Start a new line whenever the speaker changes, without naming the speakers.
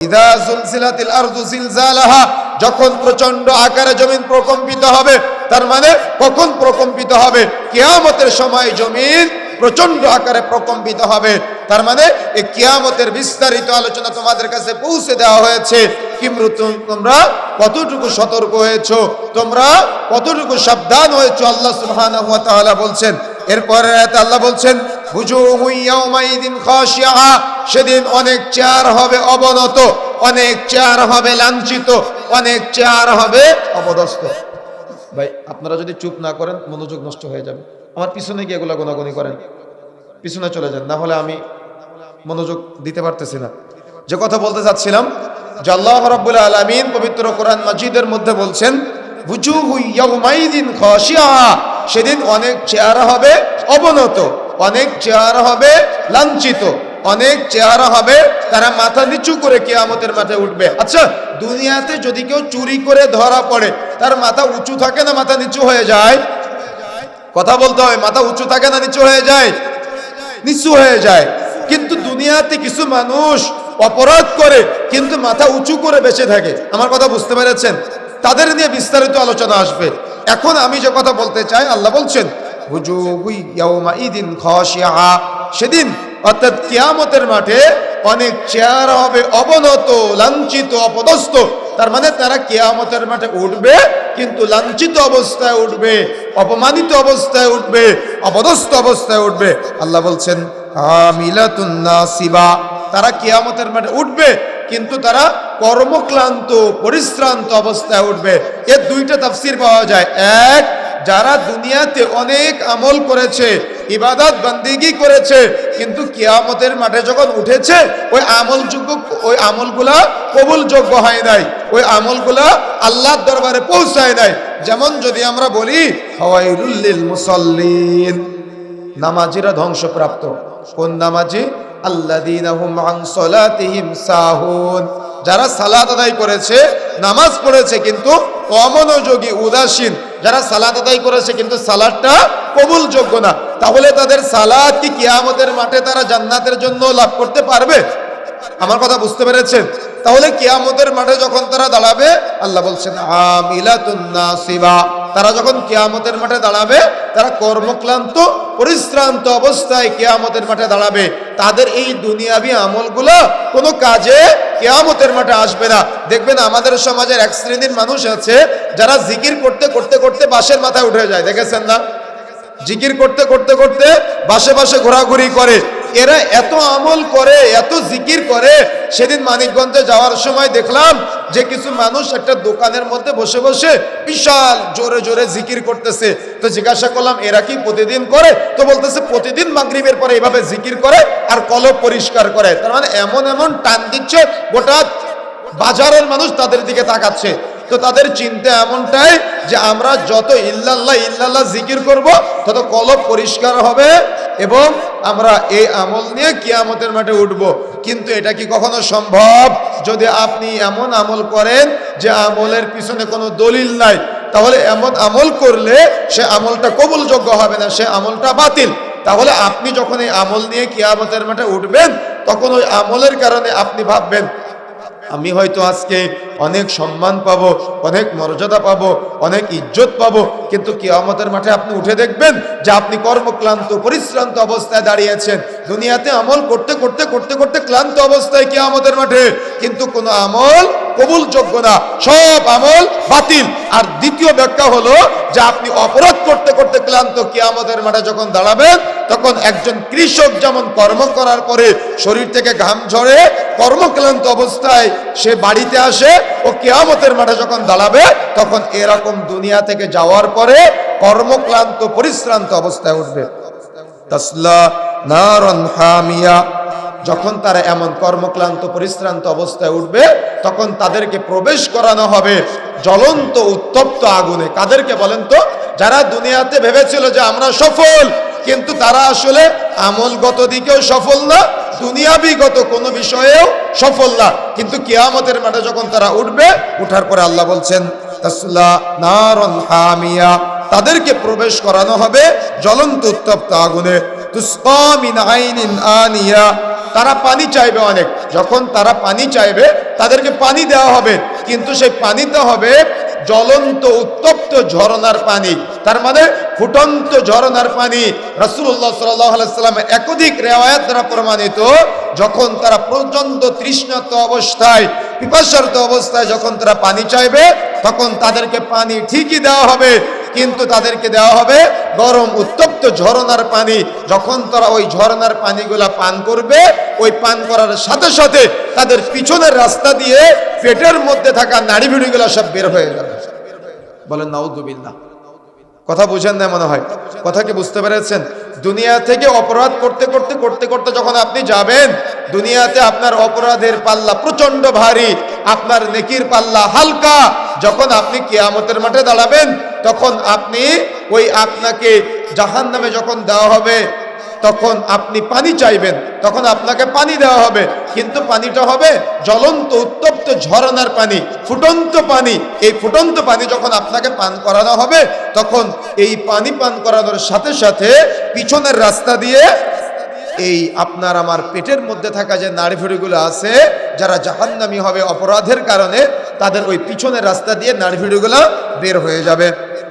ইযা যুলজিলাতিল আরদু জিলজালাহা, যখন প্রচন্ড আকারে জমিন প্রকম্পিত হবে। তার মানে কখন প্রকম্পিত হবে? কিয়ামতের সময় জমিন প্রচন্ড আকারে প্রকম্পিত হবে। তার মানে এই কিয়ামতের বিস্তারিত আলোচনা তোমাদের কাছে পৌঁছে দেওয়া হয়েছে। তোমরা কতটুকু সতর্ক হয়েছো, তোমরা কতটুকু সাবধান হয়েছো, আল্লাহ সুবহানাহু ওয়া তাআলা বলছেন। এরপরে আয়াতে আল্লাহ বলছেন বুজুহু ইয়াউমাইদিন খাশিআ, সেদিন অনেক চেহার হবে অবনত, অনেক চেহার হবে লাঞ্ছিত, অনেক চেহার হবে অপদস্থ। ভাই আপনারা যদি চুপ না করেন মনোযোগ নষ্ট হয়ে যাবে। আমার পিছনে গিয়ে এগুলা গোনাগুনি করেন, পিছনে চলে যান, না হলে আমি মনোযোগ দিতে পারতেছি না। যে কথা বলতে চাচ্ছিলাম যে আল্লাহ রাব্বুল আলামিন পবিত্র কোরআন মাজিদের মধ্যে বলছেন বুজুহু ইয়াউমাইদিন খাশিআ, সেদিন অনেক চেহারা হবে অবনত, অনেক চেহারা হবে লাঞ্ছিত, অনেক চেহারা হবে তারা মাথা নিচু করে কিয়ামতের মাঠে উঠবে। আচ্ছা, দুনিয়াতে যদি কেউ চুরি করে ধরা পড়ে তার মাথা উঁচু থাকে না মাথা নিচু হয়ে যায়? কথা বলতে হয়, মাথা উঁচু থাকে না নিচু হয়ে যায়? নিচু হয়ে যায়। কিন্তু দুনিয়াতে কিছু মানুষ অপরাধ করে কিন্তু মাথা উঁচু করে বেঁচে থাকে। আমার কথা বুঝতে পেরেছেন? তাদের নিয়ে বিস্তারিত আলোচনা আসবে। এখন আমি যে কথা বলতে চাই, আল্লাহ বলছেন বুজুহু ইয়াউমাইদিন খাশিআ, সেদিন অর্থাৎ কিয়ামতের মাঠে অনেক চেহারা হবে অবনত, লাঞ্ছিত, অপদস্থ। তার মানে তারা কিয়ামতের মাঠে উঠবে কিন্তু লাঞ্ছিত অবস্থায় উঠবে, অপমানিত অবস্থায় উঠবে, অপদস্থ অবস্থায় উঠবে। আল্লাহ বলছেন আমিলাতুন নাসিবা, তারা কিয়ামতের মাঠে উঠবে কিন্তু তারা কর্মক্লান্ত, পরিশ্রান্ত অবস্থায় উঠবে। এর দুইটা তাফসীর পাওয়া যায়। এক, যারা দুনিয়াতে অনেক আমল করেছে, ইবাদত বান্দিগি করেছে, কিন্তু কিয়ামতের মাঠে যখন উঠেছে ওই আমলগুলা কবুলযোগ্য হয় নাই, ওই আমলগুলা আল্লাহর দরবারে পৌঁছায় নাই। যেমন যদি আমরা বলি ফাওয়াইলুল লিল মুসাল্লিন, নামাজিরা ধ্বংসপ্রাপ্ত। কোন নামাজি? আল্লাযীনা হুম আন সালাতিহিম সাহুন, যারা সালাত আদায় করেছে, নামাজ পড়েছে কিন্তু অমনোযোগী, উদাসীন, যারা সালাত আদায় করেছে কিন্তু সালাতটা কবুলযোগ্য না। তাহলে তাদের সালাত কি কিয়ামতের মাঠে তারা জান্নাতের জন্য লাভ করতে পারবে? আমার কথা বুঝতে পেরেছেন? তাহলে কিয়ামতের মাঠে যখন তারা দাঁড়াবে, আল্লাহ বলছেন আমিলাতুন নাসিবা, তারা যখন কিয়ামতের মাঠে দাঁড়াবে তারা কর্মক্লান্ত, পরিশ্রান্ত অবস্থায় কিয়ামতের মাঠে দাঁড়াবে। তাদের এই দুনিয়াবি আমলগুলো কোনো কাজে কিয়ামতের মাঠে আসবে না। দেখবেন আমাদের সমাজের এক শ্রেণীর মানুষ আছে যারা জিকির করতে করতে করতে বাঁশের মাথায় উঠে যায়, দেখেছেন না? জিকির করতে করতে করতে বাসে বাসে ঘোরাঘুরি করে। এরা এত আমল করে, এত জিকির করে। সেদিন মানিকগঞ্জে যাওয়ার সময় দেখলাম যে কিছু মানুষ একটা দোকানের মধ্যে বসে বসে বিশাল জোরে জোরে জিকির করতেছে। তো জিজ্ঞাসা করলাম এরা কি প্রতিদিন করে? তো বলতেছে প্রতিদিন মাগরিবের পরে এভাবে জিকির করে আর কলব পরিষ্কার করে। তার মানে এমন এমন টান দিচ্ছে, গোটা বাজারের মানুষ তাদের দিকে তাকাচ্ছে। তো তাদের চিন্তা এমনটাই যে আমরা যত ইল্লাল্লাহ ইল্লাল্লাহ জিকির করব তত কলব পরিষ্কার হবে এবং আমরা এই আমল নিয়ে কিয়ামতের মাঠে উঠব। কিন্তু এটা কি কখনো সম্ভব? যদি আপনি এমন আমল করেন যে আমলের পিছনে কোনো দলিল নাই, তাহলে এমন আমল করলে সে আমলটা কবুলযোগ্য হবে না, সে আমলটা বাতিল। তাহলে আপনি যখন এই আমল নিয়ে কিয়ামতের মাঠে উঠবেন তখন ওই আমলের কারণে আপনি ভাববেন আমি হয়তো আজকে অনেক সম্মান পাবো, অনেক মর্যাদা পাবো, অনেক ইজ্জত পাবো। কিন্তু কিয়ামতের মাঠে আপনি উঠে দেখবেন যে আপনি কর্মক্লান্ত, পরিশ্রান্ত অবস্থায় দাঁড়িয়েছেন। দুনিয়াতে আমল করতে করতে করতে করতে ক্লান্ত অবস্থায় কিয়ামতের মাঠে, কিন্তু কোনো আমল কবুলযোগ্য না, সব আমল বাতিল। আর দ্বিতীয় ব্যাখ্যা হলো যে আপনি অপরাধ করতে করতে ক্লান্ত, কিয়ামতের মাঠে যখন দাঁড়াবেন তখন একজন কৃষক যেমন কর্ম করার পরে শরীর থেকে ঘাম ঝরে কর্মক্লান্ত অবস্থায় সে বাড়িতে আসে, ও কিয়ামতের মাঠে যখন দাঁড়াবে তখন এরকম দুনিয়া থেকে যাওয়ার পরে কর্মক্লান্ত, পরিশ্রান্ত অবস্থায় উঠবে। তাসলা নারান হামিয়া, যখন তারা এমন কর্মক্লান্ত, পরিশ্রান্ত অবস্থায় উঠবে তখন তাদেরকে প্রবেশ করানো হবে জ্বলন্ত উত্তপ্ত আগুনে। কাদেরকে বলেন তো? যারা দুনিয়াতে ভেবেছিল যে আমরা সফল, কিন্তু তারা আসলে আমলগত দিকেও সফল না, দুনিয়াবিগত কোনো বিষয়েও সফল না। কিন্তু কিয়ামতের মাঠে যখন তারা উঠবে, উঠার পরে আল্লাহ বলছেন তাসলা নারান হামিয়া, তাদেরকে প্রবেশ করানো হবে জ্বলন্ত উত্তপ্ত আগুনে। তুসকা মিন আইনিন আনিয়া, তারা পানি চাইবে অনেক। যখন তারা পানি চাইবে তাদেরকে পানি দেওয়া হবে, কিন্তু সেই পানিতে হবে জ্বলন্ত উত্তপ্ত ঝরনার পানি, তার মানে ফুটন্ত ঝরনার পানি। রাসূলুল্লাহ সাল্লাল্লাহু আলাইহি সাল্লামের একাধিক রিওয়ায়াত দ্বারা প্রমাণিত, যখন তারা প্রচন্ড তৃষ্ণার্ত অবস্থায়, পিপাসার্ত অবস্থায় যখন তারা পানি চাইবে, তখন তাদেরকে পানি ঠিকই দেওয়া হবে, কিন্তু তাদেরকে দেওয়া হবে গরম উত্তপ্ত ঝরনার পানি। যখন তারা ওই ঝরনার পানিগুলা পান করবে, ওই পান করার সাথে সাথে তাদের পিছনের রাস্তা দিয়ে পেটের মধ্যে থাকা নাড়ি ভিড়িগুলা সব বের হয়ে যাবে। বলেন নাউযুবিল্লাহ। কথা বুঝেন না মনে হয়? কথা কি বুঝতে পেরেছেন? দুনিয়া থেকে অপরাধ করতে করতে করতে করতে যখন আপনি যাবেন, দুনিয়াতে আপনার অপরাধের পাল্লা প্রচন্ড ভারী, আপনার নেকির পাল্লা হালকা। যখন আপনি কিয়ামতের মাঠে দাঁড়াবেন, তখন আপনি আপনাকে জাহান্নামে যখন দেওয়া হবে, তখন আপনি পানি চাইবেন, তখন আপনাকে পানি দেওয়া হবে, কিন্তু পানিটা হবে জ্বলন্ত উত্তপ্ত ঝরনার পানি, ফুটন্ত পানি। এই ফুটন্ত পানি যখন আপনাকে পান করানো হবে, তখন এই পানি পান করানোর সাথে সাথে পিছনের রাস্তা দিয়ে এই আপনার আমার পেটের মধ্যে থাকা যে নাড়িভুড়িগুলো আছে, যারা জাহান্নামী হবে অপরাধের কারণে, তাদের ওই পিছনের রাস্তা দিয়ে নাড়িভুড়িগুলো বের হয়ে যাবে।